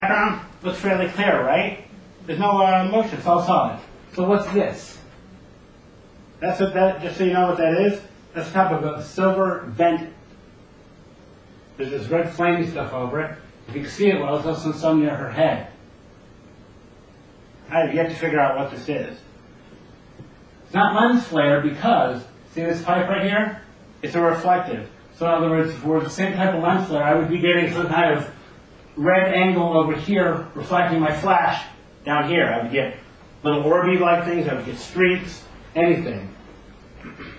Background looks fairly clear, right? There's no motion, it's all solid. So what's this? That's what that, just so you know what that is, that's top of a silver vent. There's this red flame stuff over it. If you can see it well, it's also some near her head. I have yet to figure out what this is. It's not lens flare because, see this pipe right here? It's a reflective. So in other words, if it were the same type of lens flare, I would be getting some kind of red angle over here reflecting my flash down here. I would get little orby-like things, I would get streaks, anything.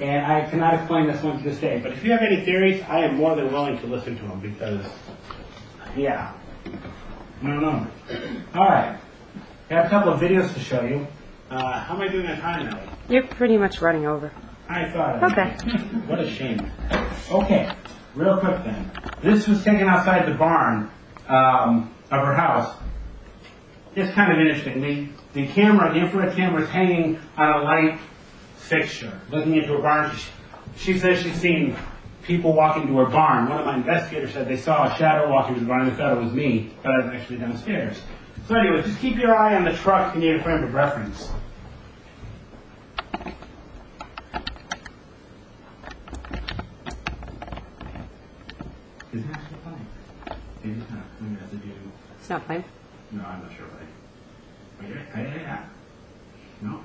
And I cannot explain this one to this day. But if you have any theories, I am more than willing to listen to them because, yeah, I don't know. All right, I have a couple of videos to show you. How am I doing on time now? You're pretty much running over. I thought. Okay. What a shame. Okay, real quick then. This was taken outside the barn of her house. It's kind of interesting. The camera, the infrared camera, is hanging on a light fixture, looking into her barn. She says she's seen people walking to her barn. One of my investigators said they saw a shadow walking to the barn. They thought it was me, but I was actually downstairs. So anyway, just keep your eye on the truck if you need a frame of reference. Is it actually playing? Maybe it's not. Maybe that's a do. It's not playing? No, I'm not sure why. Wait, yeah. No?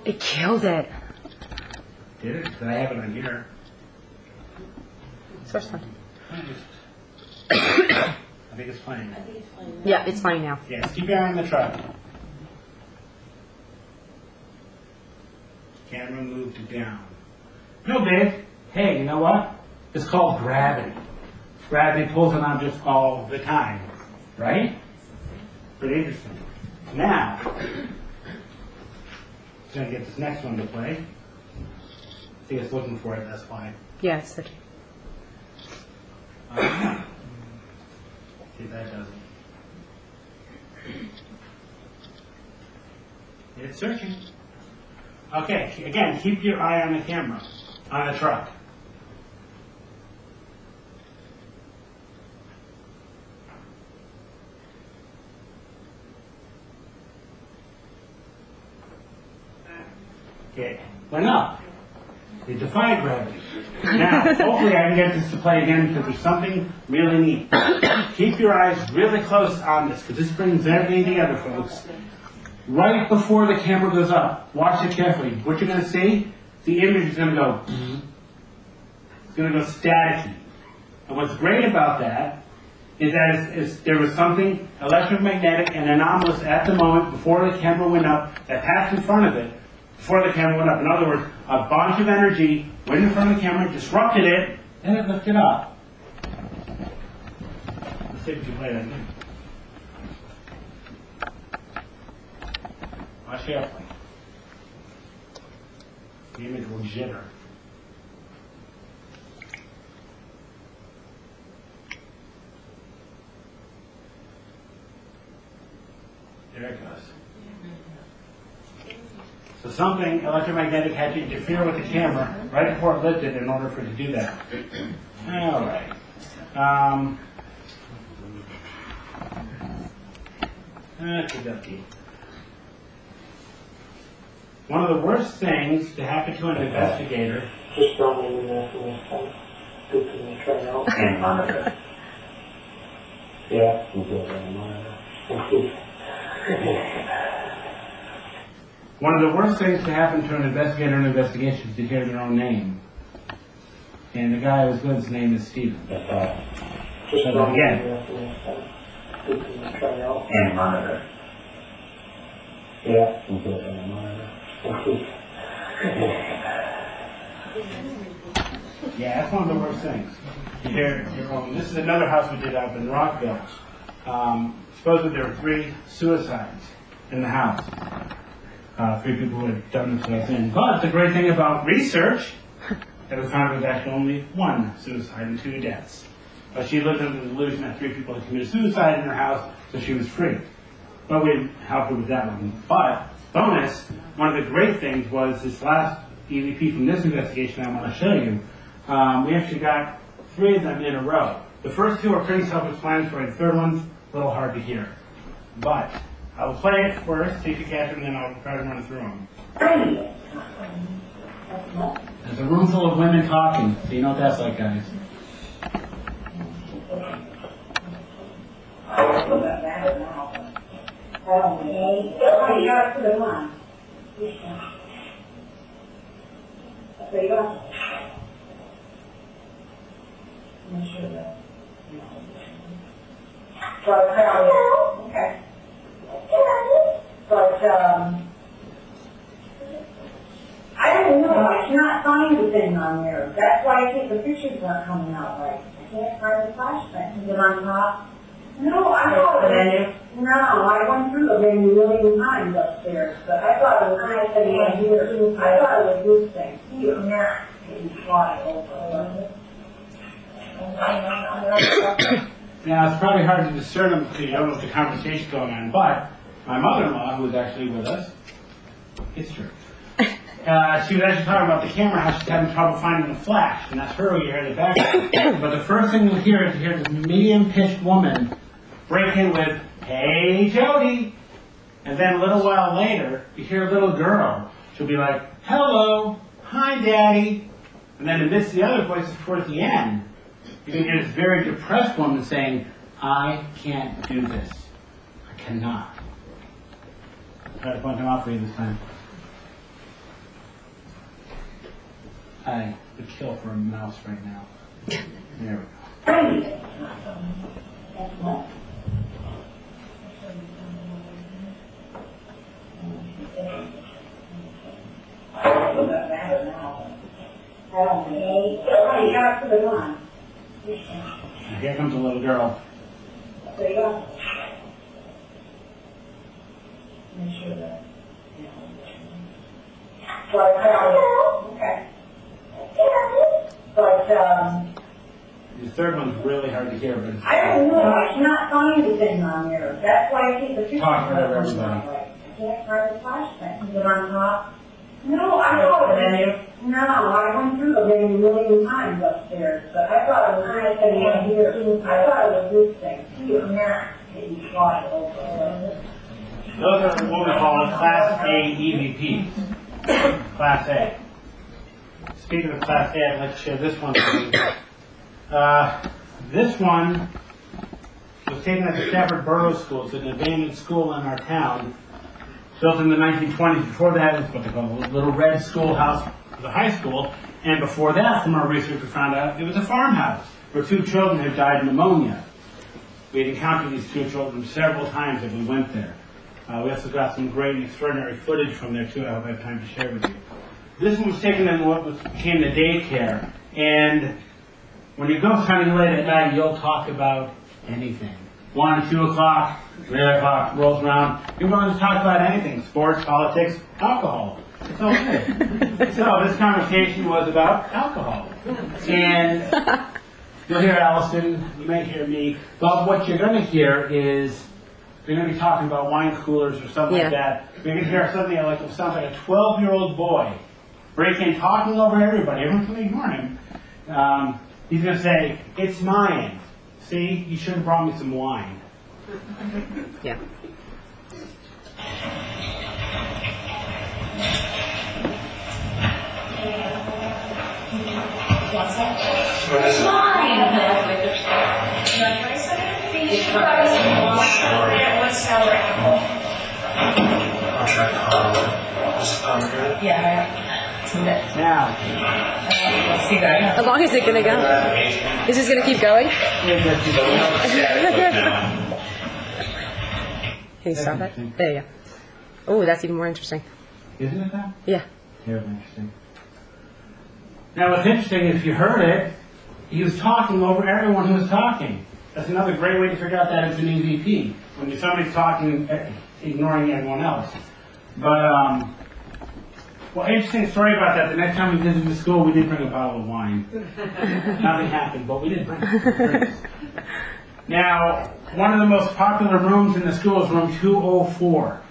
It killed it. Did it? Because I have it on here. First one. I think it's playing. Yeah, it's playing now. Yes, keep your eye on the truck. Camera moved it down. No big. Hey, you know what? It's called gravity. Gravity pulls an object all the time. Right? Pretty interesting. Now, I'm going to get this next one to play. I think it's looking for it, that's why. Yeah, it's searching. See if that does it. It's searching. Okay, again, keep your eye on the camera, on the truck. Okay, went up. It defied gravity. Now, hopefully I can get this to play again because there's something really neat. Keep your eyes really close on this because this brings everything together, folks. Right before the camera goes up, watch it carefully. What you're going to see, the image is going to go, it's going to go staticky. And what's great about that is that there was something electromagnetic and anomalous at the moment before the camera went up that passed in front of it before the camera went up. In other words, a bunch of energy went in front of the camera, disrupted it, and it lifted up. Let's see if you can play that again. Watch carefully. The image will jitter. There it goes. So something electromagnetic had to interfere with the camera right before it lifted in order for it to do that. All right. One of the worst things to happen to an investigator. Just don't leave me go to the trail and monitor. Yeah, we'll go there and monitor. One of the worst things to happen to an investigator in an investigation is to hear their own name. And the guy who's good's name is Steven. Just So don't again. go to the trail and monitor. Yeah, we'll go there and monitor. Yeah, that's one of the worst things. You hear your own. This is another house we did up in Rockville. Supposedly there were 3 suicides in the house. 3 people who had done themselves in. But the great thing about research, that we found was actually only 1 suicide and 2 deaths. But she lived under the delusion that 3 people had committed suicide in her house, so she was free. But we helped her with that one. But bonus, one of the great things was this last E.V.P from this investigation I want to show you, we actually got 3 of them in a row. The first 2 are pretty self-explanatory. The third one's a little hard to hear. But I will play it first, see if you catch it, and then I'll try to run through them. There's a room full of women talking, so you know what that's like, guys. Okay. But, I don't know, I cannot find the thing on there. That's why I think the pictures aren't coming out right. I can't find the flashlight. Is it on top? No, I thought the menu. No, I went through the menu a million times upstairs, but I thought it was nice that he had here. I thought it was this thing. Here, not. Maybe fly over. Now, it's probably hard to discern them because you don't know what the conversation's going on, but my mother-in-law, who was actually with us, it's true. She was actually talking about the camera, how she's having trouble finding the flash, and that's her you hear in the background. But the first thing you'll hear is you hear this medium-pitched woman break in with, "Hey, Jody!" And then a little while later, you hear a little girl. She'll be like, "Hello, hi, Daddy." And then amidst the other voices towards the end, you can hear this very depressed woman saying, "I can't do this. I cannot." I'll try to point them out for you this time. I would kill for a mouse right now. There we go. And here comes a little girl. There you go. Make sure that, okay. But, The third one's really hard to hear, but it's I don't know, I cannot find the thing on there. That's why I think the pictures Talk are to coming everybody. out right. I can't find the flashlight. Is it on top? No, I thought it was. No, I went through the menu a million times upstairs, but I thought it was nice that he had here. I thought it was this thing. Here, not. Maybe fly over. those are what we call Class A E.V.Ps. Class A. Speaking of Class A, I'd like to share this one with you. This one was taken at the Stafford Borough School. It's an abandoned school in our town, built in the 1920s. Before that, it's what they call a little red schoolhouse, the high school. And before that, from our research, we found out it was a farmhouse where 2 children had died of pneumonia. We had encountered these 2 children several times as we went there. We also got some great and extraordinary footage from there too. I hope I have time to share with you. This one was taken in what became the daycare, and when you go kind of late at night, you'll talk about anything. 1, 2 o'clock, 3 o'clock rolls around. You're going to talk about anything: sports, politics, alcohol. It's all good. So this conversation was about alcohol, and you'll hear Allison, you may hear me, but what you're going to hear is we're going to be talking about wine coolers or something like that. You're going to hear something like it sounds like a 12-year-old boy break in, talking over everybody. Everyone's going to ignore him. He's going to say, "It's mine. See, you should have brought me some wine." Yeah. Now, How long is it gonna go? Is this gonna keep going? Can you stop it? There you go. Oh, that's even more interesting. isn't it that? Yeah. Terribly interesting. Now, what's interesting, if you heard it, he was talking over everyone who was talking. That's another great way to figure out that it's an E.V.P. When somebody's talking, ignoring everyone else. But, well, interesting story about that. The next time we visited the school, we did bring a bottle of wine. Nothing happened, but we did bring it. Now, one of the most popular rooms in the school is room 204.